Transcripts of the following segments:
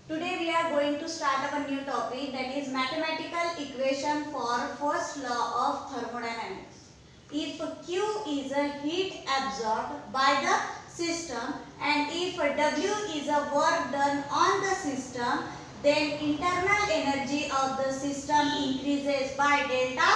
Today we are going to start our new topic, that is mathematical equation for first law of thermodynamics. If Q is a heat absorbed by the system and if W is a work done on the system, then internal energy of the system increases by delta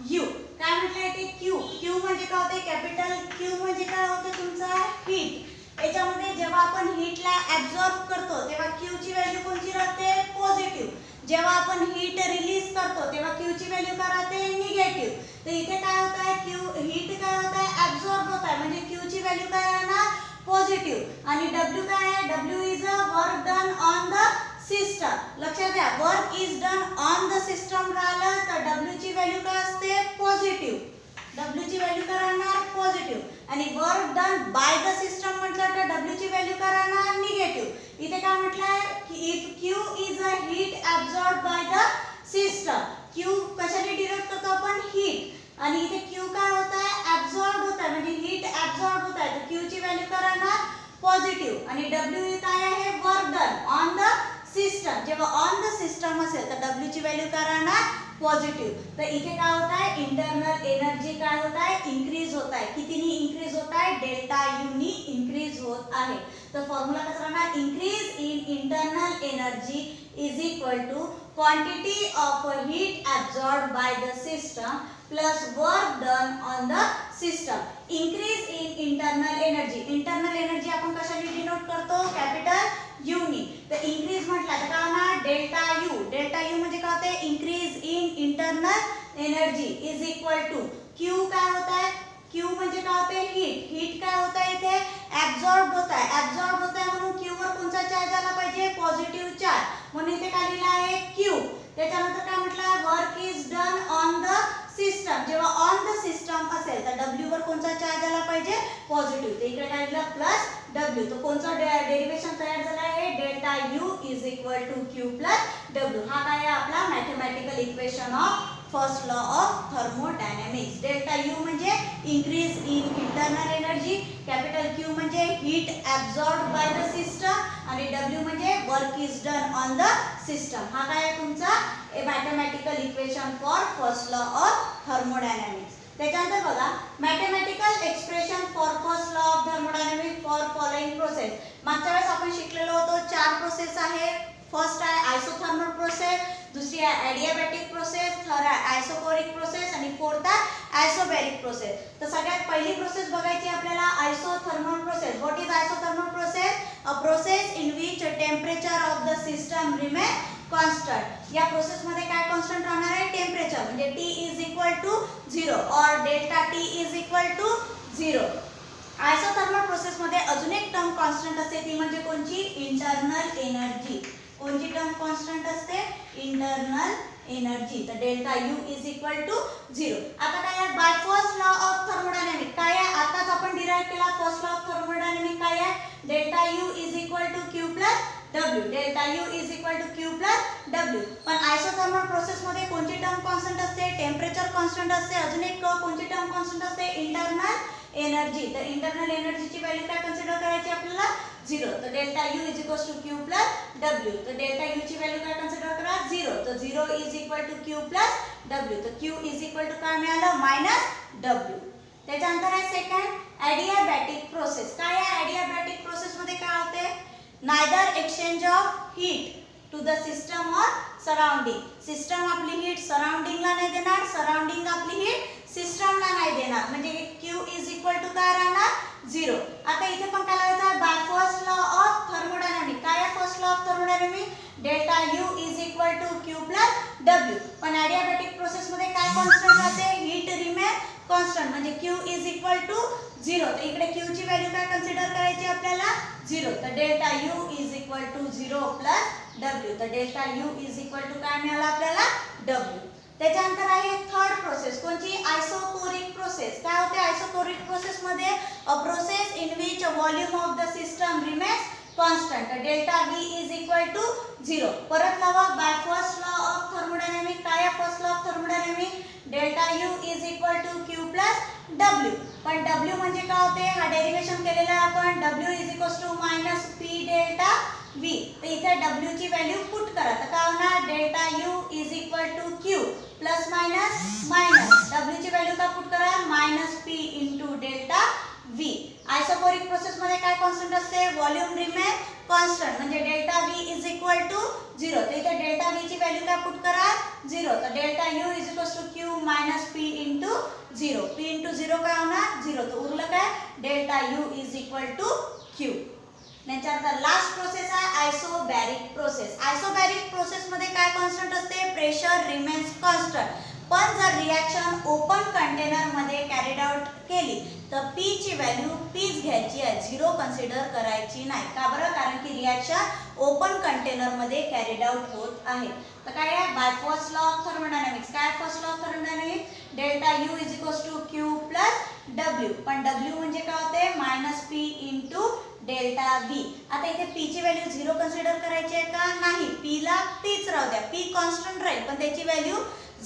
U. काय म्हटलंय ते Q. Q म्हणजे काय होते? Capital Q म्हणजे काय होते तुमचा? हीट. याच्यामध्ये जेव्हा आपण हीटला ऍब्सॉर्ब करतो तेव्हा Q ची व्हॅल्यू कोणती राहते? पॉझिटिव्ह. जेव्हा आपण हीट रिलीज करतो तेव्हा Q ची व्हॅल्यू काय राहते? निगेटिव्ह. तर इथे काय होत आहे? Q हीट काय होत आहे? ऍब्सॉर्ब होत आहे म्हणजे Q ची व्हॅल्यू काय राहणार? पॉझिटिव्ह. आणि W काय आहे? W is a work done on the system. लक्षात घ्या, work is done on the system राहिलं तर W ची व्हॅल्यू काय असते? पॉझिटिव्ह. W ची व्हॅल्यू काय राहणार? पॉझिटिव्ह. आणि work done by the system म्हटलं तर W ची व्हॅल्यू काय राहणार? निगेटिव्ह. इथे काय म्हटलंय की if Q is a heat absorb bye the system. Q कशाने डिनोट करतो आपण? हीट. आणि इथे Q काय होत आहे? ऍब्सॉर्ब होत आहे म्हणजे हीट ऍब्सॉर्ब होत आहे तर Q ची व्हॅल्यू काय राहणार? पॉझिटिव्ह. आणि W काय आहे? Work done on the system. जेव्हा ऑन द सिस्टम असेल तर W ची व्हॅल्यू काय राहणार? पॉझिटिव्ह. तर इथे काय होत आहे? इंटरनल एनर्जी काय होत आहे? इन्क्रीज होत आहे. कितीनी इन्क्रीज होत आहे? डेल्टा यू नी इन्क्रीज होत आहे. तर फॉर्म्युला कसा राहणार? Increase in internal energy is equal to quantity of heat absorbed by the system plus work done on the system. Increase in internal energy. Internal energy आपण कशाने डिनोट करतो? Capital you नी. तर इन्क्रीज म्हटलं तर काय होणार? Delta U. डेल्टा यू म्हणजे काय होते? Increase in internal energy is equal to Q. काय होत आहे? क्यू म्हणजे काय होते? हीट. हीट काय होत आहे? इथे ऍब्सॉर्ब होत आहे. ऍब्सॉर्ब होत आहे म्हणून क्यू वर कोणता चार्ज आला पाहिजे? Positive charge. म्हणून इथे काय लिहिलं आहे? क्यू. त्याच्यानंतर काय म्हटलं? Work is done on the system. जेव्हा ऑन द सिस्टम असेल तर W वर कोणता चार्ज आला पाहिजे? पॉझिटिव्ह. तर इकडे काय लिहिलं? Plus W. तो कोणता डेरिवेशन तयार झाला आहे? Delta U is equal to Q plus W. हा काय आहे? आपला mathematical equation of first law of thermodynamics. Delta U म्हणजे increase in internal energy, capital Q म्हणजे heat absorbed by the system आणि W म्हणजे work is done on the system. हा काय आहे तुमचा mathematical equation for first law of thermodynamics. त्याच्यानंतर बघा, mathematical expression for first law of thermodynamics for following process. मागच्या वेळेस आपण शिकलेलो होतो 4 प्रोसेस आहे. फर्स्ट आहे आयसोथर्मल प्रोसेस, दुसरी आहे ॲडियाबॅटिक प्रोसेस, थर्ड आहे आयसोकोरिक प्रोसेस आणि फोर्थ आहे आयसोबॅरिक प्रोसेस. तर सगळ्यात पहिली प्रोसेस बघायची आपल्याला isothermal process. What is isothermal process? A process in which temperature of the system remain constant. या प्रोसेस मध्ये काय कॉन्स्टंट राहणार आहे? टेम्परेचर. म्हणजे T इज इक्वल टू 0 और delta T is equal to 0. Isothermal process मध्ये अजून एक टर्म कॉन्स्टंट असते, ती म्हणजे कोणची? Internal energy. कोणची टर्म कॉन्स्टंट असते? Internal energy. तर delta U is equal to 0. आता काय आहे? By first law of thermodynamic काय आहे? आताच आपण डिराइव्ह केला फर्स्ट लॉ ऑफ थर्मोडायनॅमिक काय आहे? Delta U is equal to Q plus W. Delta U is equal to Q plus W. पण आयसोथर्मल प्रोसेस मध्ये कोणती टर्म कॉन्स्टंट असते? टेम्परेचर कॉन्स्टंट असते. अजून एक कोणती टर्म कॉन्स्टंट असते? Internal energy. तर इंटरनल एनर्जीची व्हॅल्यू काय कन्सिडर करायची आपल्याला? 0. तर delta U is equal to Q plus W. तर डेल्टा U ची व्हॅल्यू काय कन्सिडर करा? 0. तर 0 is equal to Q plus W. तर Q इज इक्वल टू काय मिळालं? Minus W. त्याच्यानंतर आहे सेकंड ॲडियाबॅटिक प्रोसेस. काय आहे ॲडियाबॅटिक प्रोसेस मध्ये? काय होते? Neither exchange of heat to the system और सराउंडिंग. सिस्टम आपली हीट सराउंडिंगला नाही देणार, सराउंडिंग आपली हीट सिस्टमला नाही देणार. म्हणजे Q इज इक्वल टू काय राहणार? 0. आता इथे पण काय लावायचं? By first law of thermodynamic. काय आहे first law of thermodynamic? Delta U is equal to Q plus W. पण ॲडियाबॅटिक प्रोसेस मध्ये काय कॉन्स्टंट राहते? Heat remain constant. म्हणजे Q इज इक्वल टू 0. तर इकडे Q ची व्हॅल्यू काय कन्सिडर करायची आपल्याला? 0. तर delta U is equal to 0 plus W. तर delta U is equal to काय मिळाला आपल्याला? W. त्याच्यानंतर आहे थर्ड प्रोसेस. कोणची? Isochoric process. काय होते आयसोकोरिक प्रोसेस मध्ये? A process in which volume of the system remains constant. Delta V is equal to 0. परत लावा, by first law of thermodynamic. काय आहे first law of thermodynamic? Delta U is equal to Q plus W. पण W म्हणजे काय होते? हा derivation केलेला आहे आपण. W is equal to minus P delta V. तर इथे इथे W ची व्हॅल्यू पुट करा तर काय होणार delta U is equal to Q plus minus minus W ची व्हॅल्यू का पुट करा minus P into delta V. Isobaric process मध्ये काय कॉन्स्टंट असते व्हॉल्यूम रिमेन कॉन्स्टंट म्हणजे delta V is equal to 0 तर इथे डेल्टा V ची व्हॅल्यू काय पुट करा 0 तर delta U is equal to Q minus P into 0 P into 0 काय होणार 0 तर उरलं काय delta U is equal to Q. त्याच्यानंतर लास्ट प्रोसेस आहे आयसोबॅरिक प्रोसेस. आयसोबॅरिक प्रोसेस मध्ये काय कॉन्स्टंट असते प्रेशर रिमेन्स कॉन्स्टंट पण जर रिएक्शन ओपन कंटेनर मध्ये कॅरीड आउट केली तर P ची व्हॅल्यू Pच घ्यायची आहे 0 कन्सिडर करायची नाही का बरं कारण की रिएक्शन ओपन कंटेनर मध्ये कॅरीड आउट होत आहे. तर काय आहे by first law of thermodynamics काय first law of thermodynamics delta U is equal to Q plus W पण W म्हणजे काय होते minus P into delta V. आता इथे P ची व्हॅल्यू 0 कन्सिडर करायची आहे का नाही P ला Pच राहू द्या P कॉन्स्टंट राहील पण त्याची व्हॅल्यू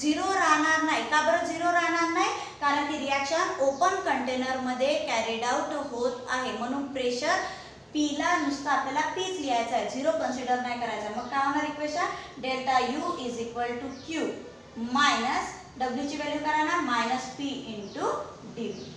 0 राहणार नाही का बरं 0 राहणार नाही कारण की रिएक्शन ओपन कंटेनर मध्ये कॅरीड आउट होत आहे म्हणून प्रेशर P ला नुसतं आपल्याला Pच लिहायचं आहे 0 कन्सिडर नाही करायचं. मग काय होणार equation delta U is equal to Q minus W ची व्हॅल्यू काय राहणार मायनस P इंटू dV.